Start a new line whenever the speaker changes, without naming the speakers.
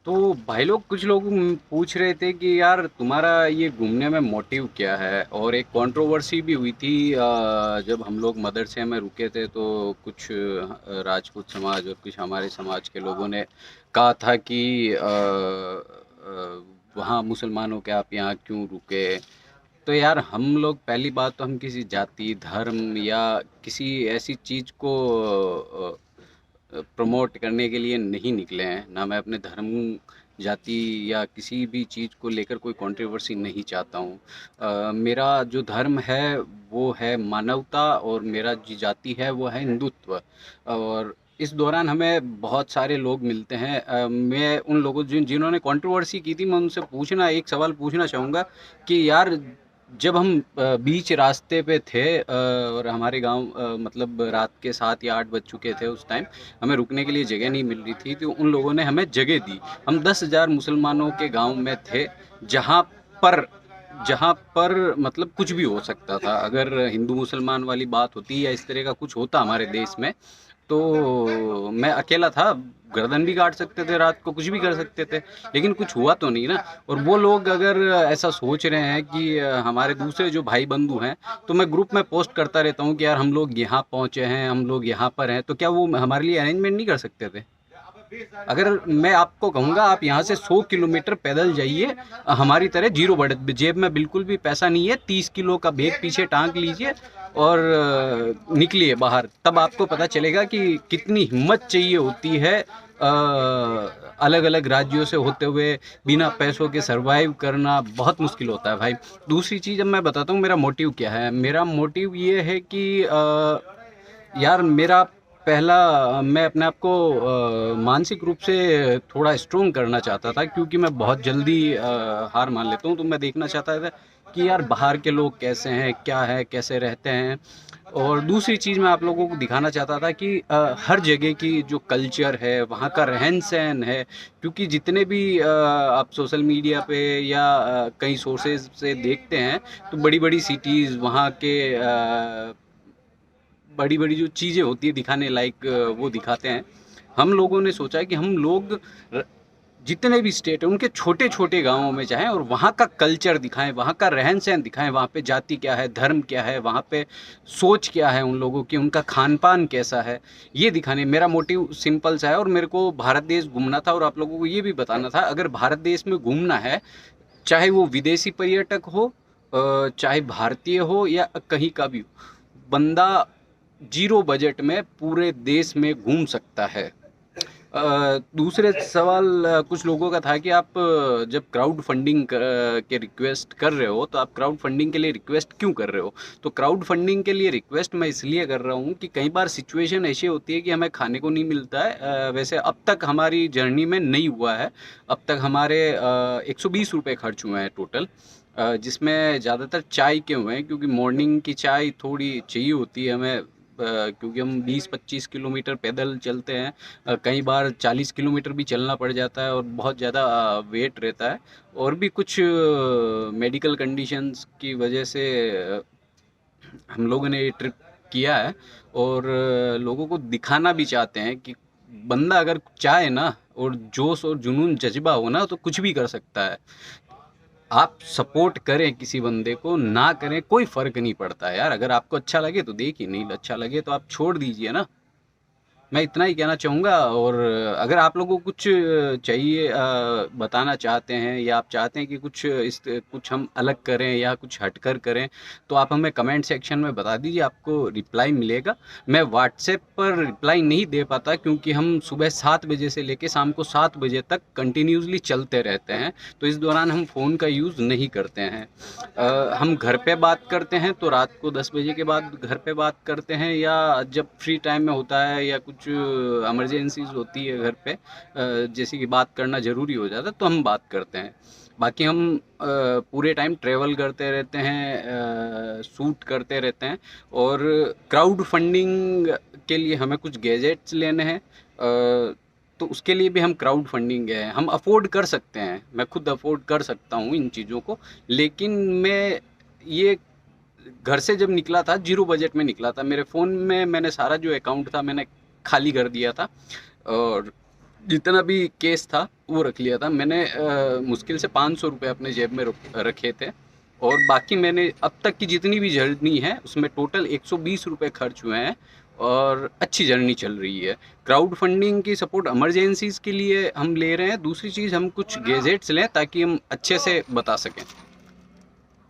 तो भाई लोग कुछ लोग पूछ रहे थे कि यार तुम्हारा ये घूमने में मोटिव क्या है। और एक कंट्रोवर्सी भी हुई थी जब हम लोग मदरसे में रुके थे तो कुछ राजपूत समाज और कुछ हमारे समाज के लोगों ने कहा था कि वहाँ मुसलमानों के आप यहाँ क्यों रुके। तो यार हम लोग पहली बात तो हम किसी जाति धर्म या किसी ऐसी चीज़ को प्रमोट करने के लिए नहीं निकले हैं। ना मैं अपने धर्म जाति या किसी भी चीज़ को लेकर कोई कंट्रोवर्सी नहीं चाहता हूँ। मेरा जो धर्म है वो है मानवता और मेरा जो जाति है वो है हिंदुत्व। और इस दौरान हमें बहुत सारे लोग मिलते हैं। मैं उन लोगों जिन्होंने कंट्रोवर्सी की थी मैं उनसे पूछना एक सवाल पूछना चाहूँगा कि यार जब हम बीच रास्ते पे थे और हमारे गांव मतलब रात के 7 या 8 बज चुके थे उस टाइम, हमें रुकने के लिए जगह नहीं मिल रही थी तो उन लोगों ने हमें जगह दी। हम 10,000 मुसलमानों के गांव में थे जहां पर जहां पर मतलब कुछ भी हो सकता था। अगर हिंदू मुसलमान वाली बात होती या इस तरह का कुछ होता हमारे देश में तो मैं अकेला था, गर्दन भी काट सकते थे, रात को कुछ भी कर सकते थे, लेकिन कुछ हुआ तो नहीं ना। और वो लोग अगर ऐसा सोच रहे हैं कि हमारे दूसरे जो भाई बंधु हैं, तो मैं ग्रुप में पोस्ट करता रहता हूँ कि यार हम लोग यहाँ पहुँचे हैं, हम लोग यहाँ पर हैं, तो क्या वो हमारे लिए अरेंजमेंट नहीं कर सकते थे? अगर मैं आपको कहूँगा आप यहाँ से 100 किलोमीटर पैदल जाइए, हमारी तरह जीरो बजट, जेब में बिल्कुल भी पैसा नहीं है, 30 किलो का बैग पीछे टांग लीजिए और निकलिए बाहर, तब आपको पता चलेगा कि कितनी हिम्मत चाहिए होती है अलग अलग राज्यों से होते हुए बिना पैसों के सरवाइव करना बहुत मुश्किल होता है भाई। दूसरी चीज़ अब मैं बताता हूँ मेरा मोटिव क्या है। मेरा मोटिव ये है कि यार मेरा पहला मैं अपने आप को मानसिक रूप से थोड़ा स्ट्रोंग करना चाहता था, क्योंकि मैं बहुत जल्दी हार मान लेता हूँ। तो मैं देखना चाहता था कि यार बाहर के लोग कैसे हैं, क्या है, कैसे रहते हैं। और दूसरी चीज़ मैं आप लोगों को दिखाना चाहता था कि हर जगह की जो कल्चर है वहाँ का रहन सहन है। क्योंकि जितने भी आप सोशल मीडिया पे या कई सोर्सेज से देखते हैं तो बड़ी बड़ी सिटीज़ वहाँ के बड़ी बड़ी जो चीज़ें होती है दिखाने लायक वो दिखाते हैं। हम लोगों ने सोचा है कि हम लोग जितने भी स्टेट हैं उनके छोटे छोटे गांवों में जाएं और वहाँ का कल्चर दिखाएं, वहाँ का रहन सहन दिखाएं, वहाँ पे जाति क्या है, धर्म क्या है, वहाँ पे सोच क्या है उन लोगों की, उनका खान पान कैसा है, ये दिखाने। मेरा मोटिव सिंपल सा है और मेरे को भारत देश घूमना था और आप लोगों को ये भी बताना था अगर भारत देश में घूमना है, चाहे वो विदेशी पर्यटक हो चाहे भारतीय हो या कहीं का भी हो, बंदा जीरो बजट में पूरे देश में घूम सकता है। दूसरे सवाल कुछ लोगों का था कि आप जब क्राउड फंडिंग के रिक्वेस्ट कर रहे हो तो आप क्राउड फंडिंग के लिए रिक्वेस्ट क्यों कर रहे हो। तो क्राउड फंडिंग के लिए रिक्वेस्ट मैं इसलिए कर रहा हूँ कि कई बार सिचुएशन ऐसी होती है कि हमें खाने को नहीं मिलता है। वैसे अब तक हमारी जर्नी में नहीं हुआ है। अब तक हमारे 120 रुपये खर्च हुए हैं टोटल, जिसमें ज़्यादातर चाय के हुए हैं, क्योंकि मॉर्निंग की चाय थोड़ी चाहिए होती है हमें। क्योंकि हम 20-25 किलोमीटर पैदल चलते हैं, कई बार 40 किलोमीटर भी चलना पड़ जाता है और बहुत ज़्यादा वेट रहता है। और भी कुछ मेडिकल कंडीशंस की वजह से हम लोगों ने ये ट्रिप किया है। और लोगों को दिखाना भी चाहते हैं कि बंदा अगर चाहे ना और जोश और जुनून जज्बा हो ना तो कुछ भी कर सकता है। आप सपोर्ट करें किसी बंदे को, ना करें कोई फ़र्क नहीं पड़ता है यार। अगर आपको अच्छा लगे तो देखिए, नहीं अच्छा लगे तो आप छोड़ दीजिए ना। मैं इतना ही कहना चाहूँगा। और अगर आप लोगों को कुछ चाहिए, बताना चाहते हैं या आप चाहते हैं कि कुछ हम अलग करें या कुछ हटकर करें, तो आप हमें कमेंट सेक्शन में बता दीजिए, आपको रिप्लाई मिलेगा। मैं व्हाट्सएप पर रिप्लाई नहीं दे पाता क्योंकि हम सुबह 7 बजे से लेके शाम को 7 बजे तक कंटिन्यूसली चलते रहते हैं, तो इस दौरान हम फ़ोन का यूज़ नहीं करते हैं। हम घर पे बात करते हैं तो रात को 10 बजे के बाद घर पे बात करते हैं, या जब फ्री टाइम में होता है या कुछ इमरजेंसीज होती है घर पे, जैसे कि बात करना ज़रूरी हो जाता है तो हम बात करते हैं। बाकी हम पूरे टाइम ट्रेवल करते रहते हैं, शूट करते रहते हैं। और क्राउड फंडिंग के लिए हमें कुछ गैजेट्स लेने हैं, तो उसके लिए भी हम क्राउड फंडिंग गए हैं। हम अफोर्ड कर सकते हैं, मैं खुद अफोर्ड कर सकता हूँ इन चीज़ों को। लेकिन मैं ये घर से जब निकला था जीरो बजट में निकला था, मेरे फ़ोन में मैंने सारा जो अकाउंट था मैंने खाली कर दिया था। और जितना भी केस था वो रख लिया था मैंने। मुश्किल से 500 रुपये अपने जेब में रखे थे, और बाकी मैंने अब तक की जितनी भी जर्नी है उसमें टोटल 120 रुपये खर्च हुए हैं, और अच्छी जर्नी चल रही है। क्राउड फंडिंग की सपोर्ट इमरजेंसीज़ के लिए हम ले रहे हैं। दूसरी चीज़, हम कुछ गैजेट्स लें ताकि हम अच्छे से बता सकें।